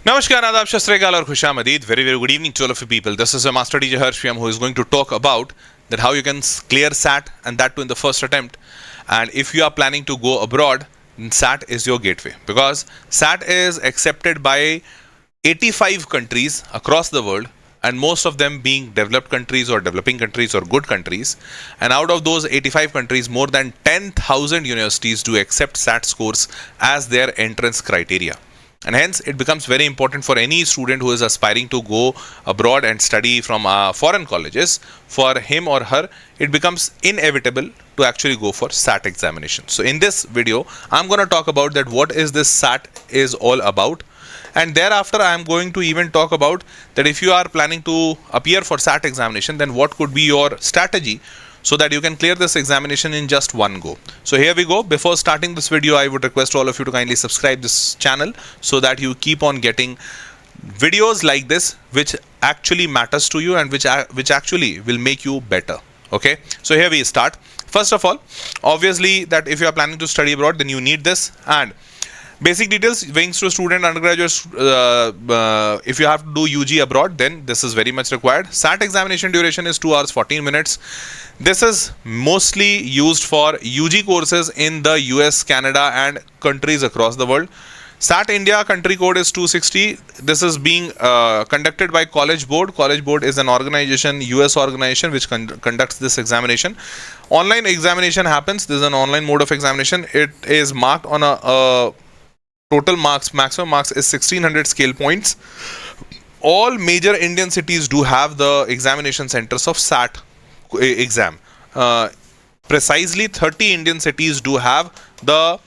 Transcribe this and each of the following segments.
Namaskar, Adab, Shastrekal और Khushamdeed. Very good evening to all of you people. This is your master teacher Harsham who is going to talk about that how you can clear SAT and that too in the first attempt. And if you are planning to go abroad, then SAT is your gateway because SAT is accepted by 85 countries across the world, and most of them being developed countries or developing countries or good countries. And out of those 85 countries, more than 10,000 universities do accept SAT scores as their entrance criteria. And hence, it becomes very important for any student who is aspiring to go abroad and study from foreign colleges. For him or her, it becomes inevitable to actually go for SAT examination. So in this video, I'm going to talk about that what is this SAT is all about. And thereafter, I am going to even talk about that if you are planning to appear for SAT examination, then what could be your strategy so that you can clear this examination in just one go. So here we go. Before starting this video, I would request all of you to kindly subscribe this channel so that you keep on getting videos like this which actually matters to you and which actually will make you better. Okay, so here we start. First of all, obviously that if you are planning to study abroad, then you need this. And basic details, wings to student, undergraduate, if you have to do UG abroad, then this is very much required. SAT examination duration is 2 hours 14 minutes. This is mostly used for UG courses in the US, Canada and countries across the world. SAT India country code is 260. This is being conducted by College Board. College Board is an organization, US organization which conducts this examination. Online examination happens. This is an online mode of examination. It is marked on a total marks, maximum marks is 1600 scale points. All major Indian cities do have the examination centers of SAT exam. Precisely 30 Indian cities do have the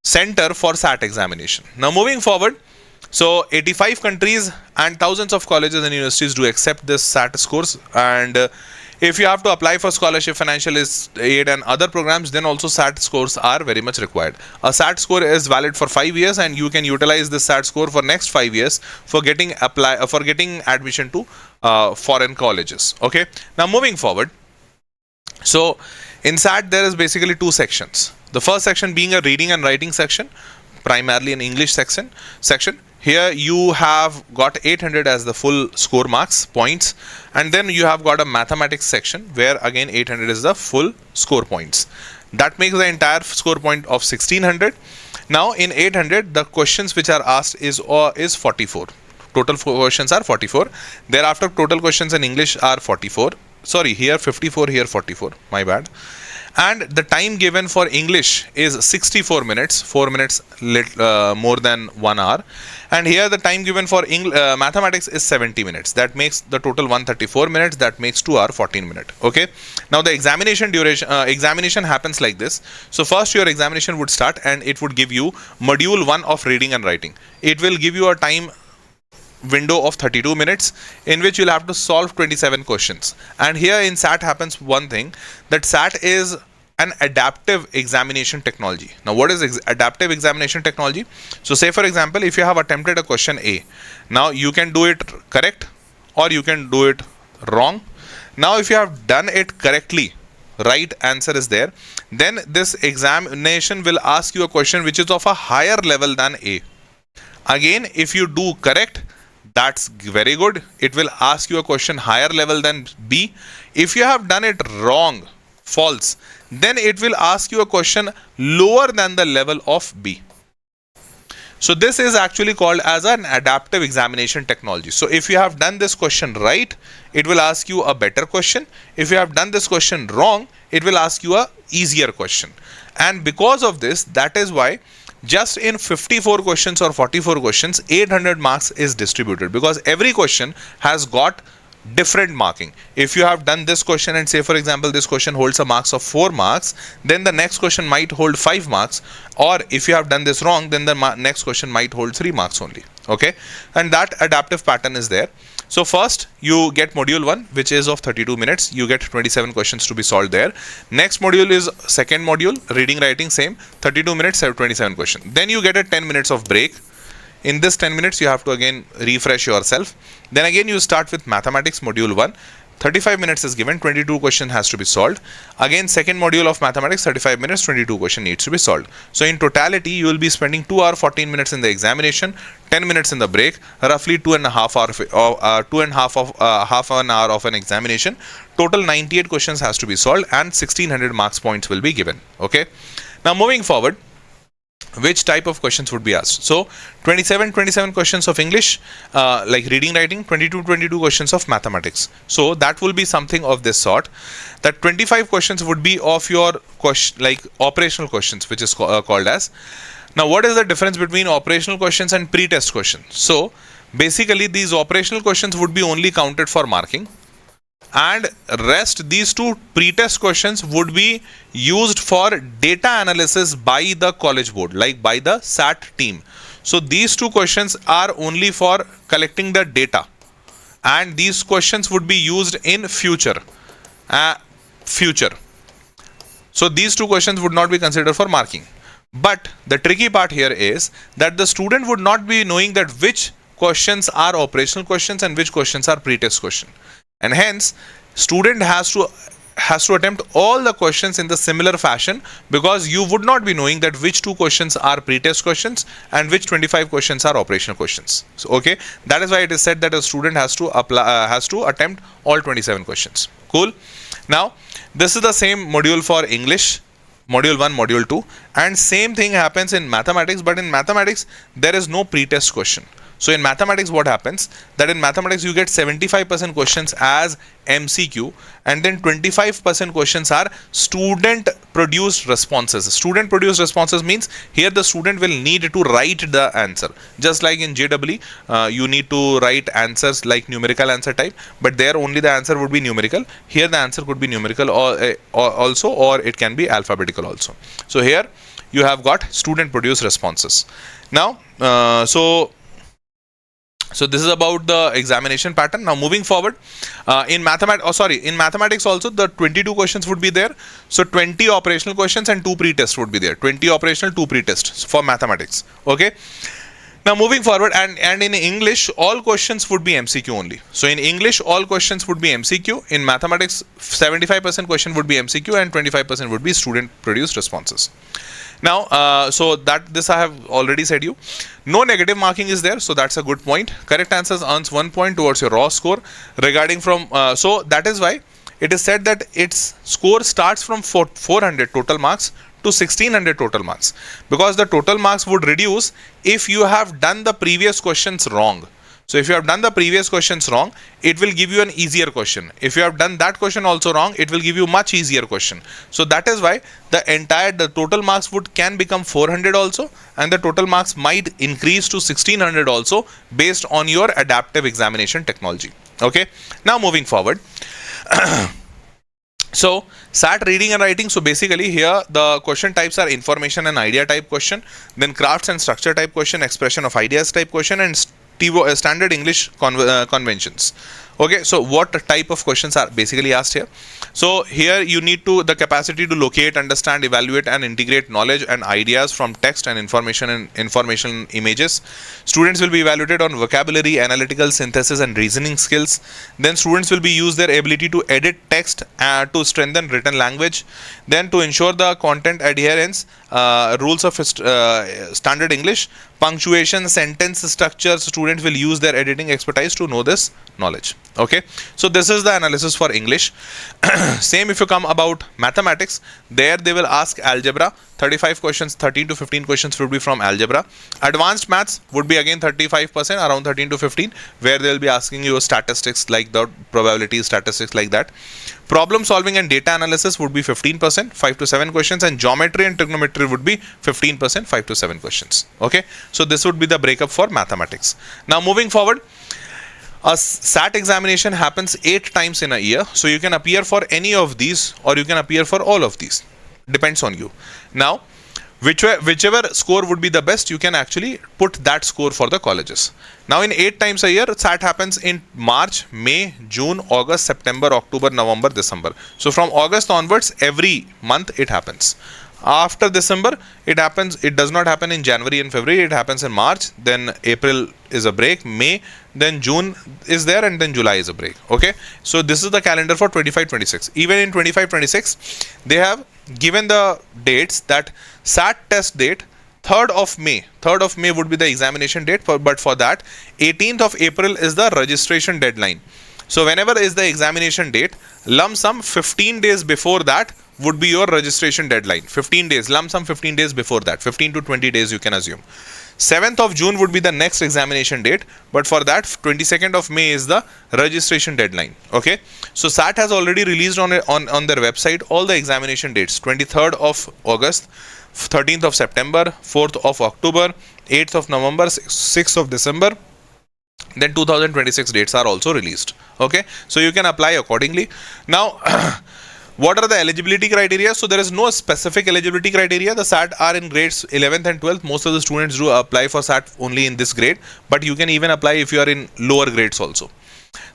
center for SAT examination. Now moving forward, so 85 countries and thousands of colleges and universities do accept this SAT scores. And if you have to apply for scholarship, financial aid and other programs, then also SAT scores are very much required. A SAT score is valid for 5 years and you can utilize this SAT score for next 5 years for getting admission to foreign colleges. Okay. Now moving forward. So in SAT there is basically two sections. The first section being a reading and writing section, primarily an English section. Here you have got 800 as the full score marks points, and then you have got a mathematics section where again 800 is the full score points. That makes the entire score point of 1600. Now in 800 the questions which are asked is 44. Total questions are 44. Thereafter total questions in English are 44. Sorry, here 54, here 44. My bad. And the time given for English is 64 minutes, 4 minutes more than 1 hour. And here the time given for mathematics is 70 minutes. That makes the total 134 minutes. That makes 2 hour 14 minutes. Okay. Now the examination duration, examination happens like this. So first your examination would start and it would give you module 1 of reading and writing. It will give you a time window of 32 minutes in which you'll have to solve 27 questions. And here in SAT happens one thing, that SAT is an adaptive examination technology. Now what is adaptive examination technology? So say for example, if you have attempted a question A, now you can do it correct or you can do it wrong. Now if you have done it correctly, right answer is there, then this examination will ask you a question which is of a higher level than A. Again, if you do correct, that's very good. It will ask you a question higher level than B. If you have done it wrong, false, then it will ask you a question lower than the level of B. So this is actually called as an adaptive examination technology. So if you have done this question right, it will ask you a better question. If you have done this question wrong, it will ask you a easier question. And because of this, that is why just in 54 questions or 44 questions, 800 marks is distributed because every question has got different marking. If you have done this question and say for example this question holds a marks of 4 marks, then the next question might hold 5 marks, or if you have done this wrong, then the next question might hold 3 marks only. Okay, and that adaptive pattern is there. So first you get module 1 which is of 32 minutes. You get 27 questions to be solved there. Next module is second module, reading writing, same 32 minutes, 27 questions. Then you get a 10 minutes of break. In this 10 minutes you have to again refresh yourself. Then again you start with mathematics module 1 35 minutes is given, 22 question has to be solved. Again, second module of mathematics, 35 minutes, 22 question needs to be solved. So in totality, you will be spending 2 hours 14 minutes in the examination, 10 minutes in the break, roughly 2.5 hours, half an hour of an examination. Total 98 questions has to be solved and 1600 marks points will be given. Okay. Now moving forward, which type of questions would be asked? So 27 questions of English, like reading, writing, 22 questions of mathematics. So that will be something of this sort. That 25 questions would be of your question, like operational questions, which is called as. Now what is the difference between operational questions and pre-test questions? So basically these operational questions would be only counted for marking, and rest, these two pre-test questions would be used for data analysis by the college board, like by the SAT team. So these two questions are only for collecting the data, and these questions would be used in future. So these two questions would not be considered for marking. But the tricky part here is that the student would not be knowing that which questions are operational questions and which questions are pre-test question. And hence, student has to attempt all the questions in the similar fashion, because you would not be knowing that which two questions are pre-test questions and which 25 questions are operational questions. So, okay, that is why it is said that a student has to attempt all 27 questions. Cool. Now, this is the same module for English, module 1, module 2, and same thing happens in mathematics, but in mathematics there is no pre-test question. So in mathematics, what happens, that in mathematics you get 75% questions as MCQ, and then 25% questions are student produced responses. Student produced responses means here the student will need to write the answer. Just like in JEE, you need to write answers like numerical answer type, but there only the answer would be numerical. Here the answer could be numerical or it can be alphabetical also. So here you have got student produced responses. Now, so this is about the examination pattern. Now moving forward, in mathematics also the 22 questions would be there. So 20 operational questions and 2 pre-tests would be there. 20 operational, 2 pre-tests for mathematics. Okay. Now moving forward, and in English all questions would be MCQ only. So in English all questions would be MCQ. In mathematics 75% question would be MCQ and 25% would be student produced responses. Now, so that this I have already said you. No negative marking is there, so that's a good point. Correct answers earns 1 point towards your raw score. Regarding from, so that is why it is said that its score starts from 400 total marks to 1600 total marks, because the total marks would reduce if you have done the previous questions wrong. So if you have done the previous questions wrong, it will give you an easier question. If you have done that question also wrong, it will give you much easier question. So that is why the total marks can become 400 also, and the total marks might increase to 1600 also based on your adaptive examination technology. Okay. Now moving forward. So SAT reading and writing. So basically here the question types are information and idea type question, then crafts and structure type question, expression of ideas type question, and standard English conventions. Okay, so what type of questions are basically asked here? So here you need the capacity to locate, understand, evaluate and integrate knowledge and ideas from text and information images. Students will be evaluated on vocabulary, analytical, synthesis and reasoning skills. Then students will be use their ability to edit text to strengthen written language. Then to ensure the content adherence, rules of standard English, punctuation, sentence structure, students will use their editing expertise to know this knowledge. Okay, so this is the analysis for English. Same if you come about mathematics, there they will ask algebra, 35 questions, 13 to 15 questions would be from algebra. Advanced maths would be again 35%, around 13 to 15, where they will be asking you statistics like the probability statistics like that. Problem solving and data analysis would be 15%, 5 to 7 questions, and geometry and trigonometry would be 15%, 5 to 7 questions. Okay, so this would be the breakup for mathematics. Now moving forward, a SAT examination happens 8 times in a year, so you can appear for any of these or you can appear for all of these, depends on you. Now whichever score would be the best, you can actually put that score for the colleges. Now in 8 times a year, SAT happens in March, May, June, August, September, October, November, December. So from August onwards, every month it happens. After December, it does not happen in January and February, it happens in March, then April is a break, May, then June is there, and then July is a break. Okay, so this is the calendar for 25-26. Even in 25-26, they have given the dates that SAT test date 3rd of May would be the examination date, but for that 18th of April is the registration deadline. So whenever is the examination date, lump sum 15 days before that would be your registration deadline. 15 days, lump sum 15 days before that, 15 to 20 days you can assume. 7th of June would be the next examination date, but for that 22nd of May is the registration deadline. Okay, so SAT has already released on their website all the examination dates: 23rd of August, 13th of September, 4th of October, 8th of November, 6th of December. Then 2026 dates are also released. Okay, so you can apply accordingly. Now what are the eligibility criteria? So there is no specific eligibility criteria. The SAT are in grades 11th and 12th. Most of the students do apply for SAT only in this grade, but you can even apply if you are in lower grades also.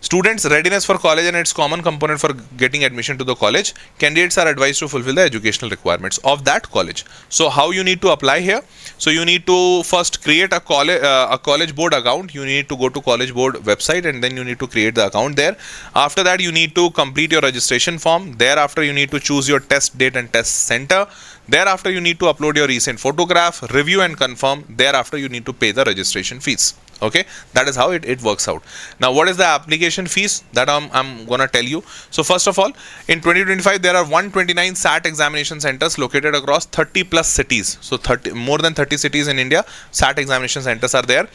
Students' readiness for college and its common component for getting admission to the college. Candidates are advised to fulfill the educational requirements of that college. So how you need to apply here? So you need to first create a college board account. You need to go to college board website, and then you need to create the account there. After that, you need to complete your registration form. Thereafter, you need to choose your test date and test center. Thereafter, you need to upload your recent photograph, review and confirm. Thereafter, you need to pay the registration fees. Okay, that is how it works out. Now, what is the application fees? That I'm gonna tell you. So first of all, in 2025 there are 129 SAT examination centers located across 30 plus cities. So more than 30 cities in India, SAT examination centers are there,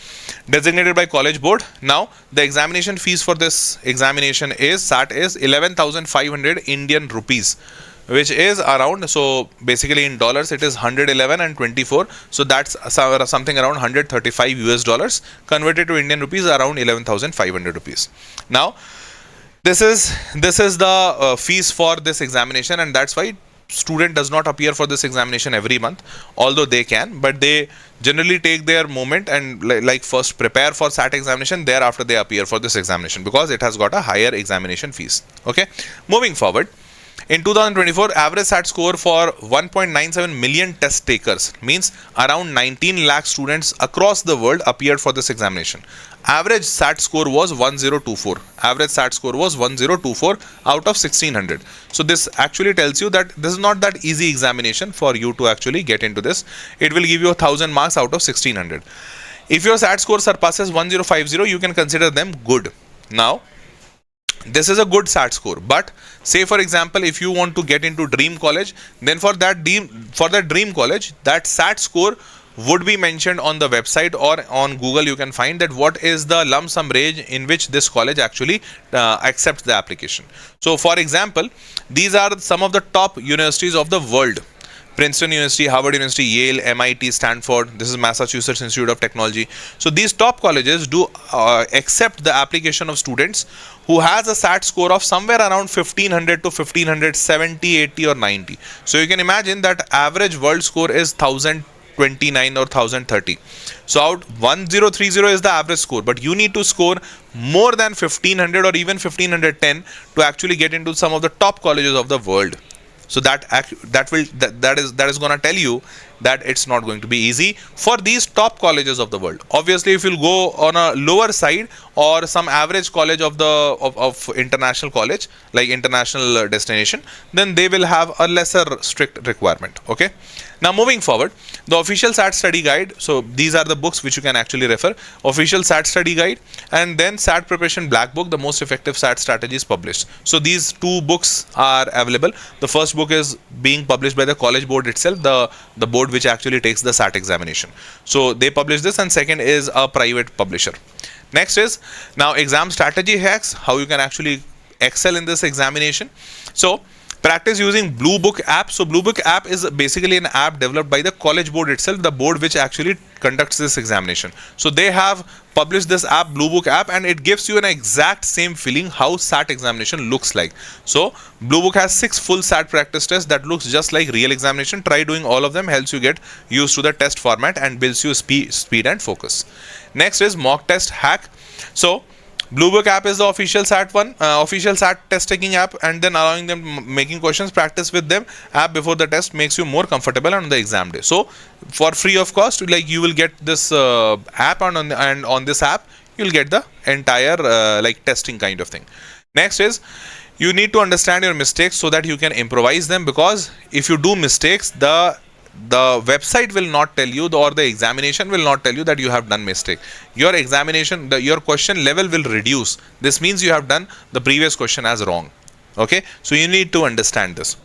designated by college board. Now the examination fees for this examination is SAT is 11,500 Indian rupees, which is around, so basically in dollars it is 111 and 24, so that's something around 135 US dollars, converted to Indian rupees around 11,500 rupees. Now this is the fees for this examination, and that's why student does not appear for this examination every month, although they can, but they generally take their moment and like first prepare for SAT examination, thereafter they appear for this examination because it has got a higher examination fees. Okay, moving forward. In 2024, average SAT score for 1.97 million test takers, means around 19 lakh students across the world appeared for this examination. Average SAT score was 1024. Average SAT score was 1024 out of 1600. So this actually tells you that this is not that easy examination for you to actually get into this. It will give you 1000 marks out of 1600. If your SAT score surpasses 1050, you can consider them good. Now, this is a good SAT score, but say for example if you want to get into dream college, then for that dream college, that SAT score would be mentioned on the website, or on Google you can find that what is the lump sum range in which this college actually accepts the application. So for example, these are some of the top universities of the world: Princeton University, Harvard University, Yale, MIT, Stanford. This is Massachusetts Institute of Technology. So these top colleges do accept the application of students who has a SAT score of somewhere around 1500 to 1570, 80 or 90. So you can imagine that average world score is 1029 or 1030. So out 1030 is the average score, but you need to score more than 1500 or even 1510 to actually get into some of the top colleges of the world. So that is going to tell you that it's not going to be easy for these top colleges of the world. Obviously, if you'll go on a lower side or some average college of international college, like international destination, then they will have a lesser strict requirement. Okay. Now moving forward, the official SAT study guide. So these are the books which you can actually refer. Official SAT study guide, and then SAT preparation black book, the most effective SAT strategies published. So these two books are available. The first book is being published by the college board itself, the board which actually takes the SAT examination. So they publish this, and second is a private publisher. Next is now exam strategy hacks, how you can actually excel in this examination. So practice using Blue Book app. So Blue Book app is basically an app developed by the college board itself, the board which actually conducts this examination. So they have published this app, Blue Book app, and it gives you an exact same feeling how SAT examination looks like. So Blue Book has 6 full SAT practice tests that looks just like real examination. Try doing all of them, helps you get used to the test format and builds you speed and focus. Next is mock test hack. So Bluebook app is the official SAT one, official SAT test taking app, and then allowing them making questions, practice with them. App before the test makes you more comfortable on the exam day. So for free of cost, like you will get this app, and on this app you'll get the entire like testing kind of thing. Next is, you need to understand your mistakes so that you can improvise them, because if you do mistakes, the website will not tell you, or the examination will not tell you that you have done mistake. Your examination, your question level will reduce. This means you have done the previous question as wrong. Okay, so you need to understand this.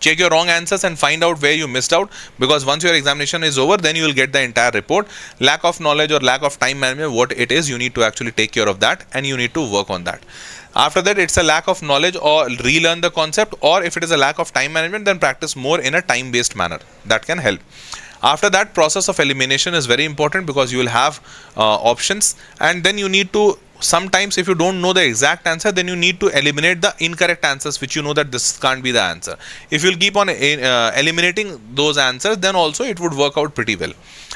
Check your wrong answers and find out where you missed out, because once your examination is over, then you will get the entire report. Lack of knowledge or lack of time management, what it is, you need to actually take care of that, and you need to work on that. After that, it's a lack of knowledge, or relearn the concept, or if it is a lack of time management, then practice more in a time based manner. That can help. After that, process of elimination is very important, because you will have options, and then you need to, sometimes if you don't know the exact answer, then you need to eliminate the incorrect answers, which you know that this can't be the answer. If you'll keep on eliminating those answers, then also it would work out pretty well.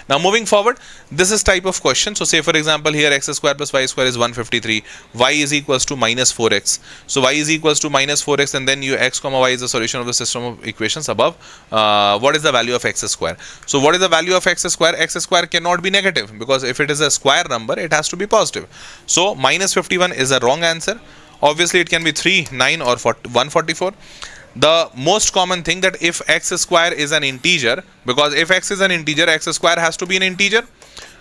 Now moving forward, this is type of question. So say for example, here x square plus y square is 153, y is equals to minus 4x. So y is equals to minus 4x, and then you x comma y is the solution of the system of equations above. What is the value of x square? So what is the value of x square? X square cannot be negative, because if it is a square number, it has to be positive. So minus 51 is a wrong answer. Obviously it can be 3, 9 or 144. The most common thing, that if x square is an integer, because if x is an integer, x square has to be an integer.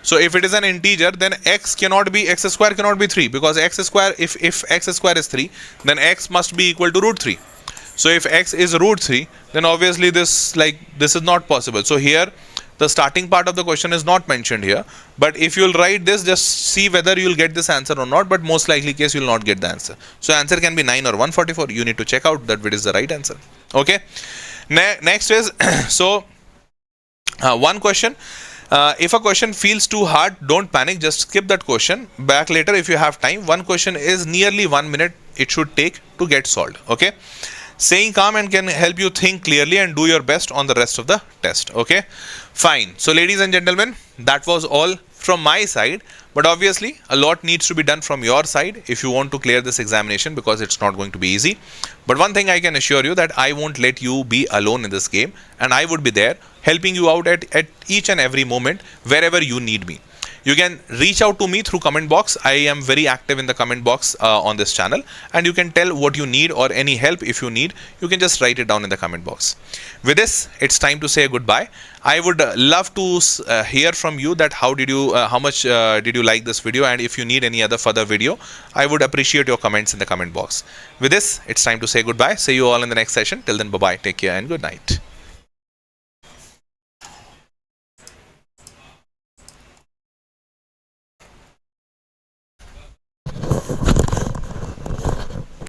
So if it is an integer, then x square cannot be 3, because x square, if x square is 3, then x must be equal to root 3. So if x is root 3, then obviously this is not possible. So here the starting part of the question is not mentioned here, but if you'll write this, just see whether you'll get this answer or not, but most likely case you'll not get the answer. So answer can be 9 or 144. You need to check out that which is the right answer. Okay, next is so one question. If a question feels too hard, don't panic, just skip that question back later if you have time. One question is nearly 1 minute it should take to get solved. Okay, staying calm and can help you think clearly and do your best on the rest of the test. Okay, fine. So ladies and gentlemen, that was all from my side, but obviously a lot needs to be done from your side if you want to clear this examination, because it's not going to be easy. But one thing I can assure you, that I won't let you be alone in this game, and I would be there helping you out at each and every moment wherever you need me. You can reach out to me through comment box. I am very active in the comment box on this channel, and you can tell what you need, or any help if you need, you can just write it down in the comment box. With this, it's time to say goodbye. I would love to hear from you that how much did you like this video, and if you need any other further video, I would appreciate your comments in the comment box. With this, it's time to say goodbye. See you all in the next session. Till then, bye bye, take care and good night.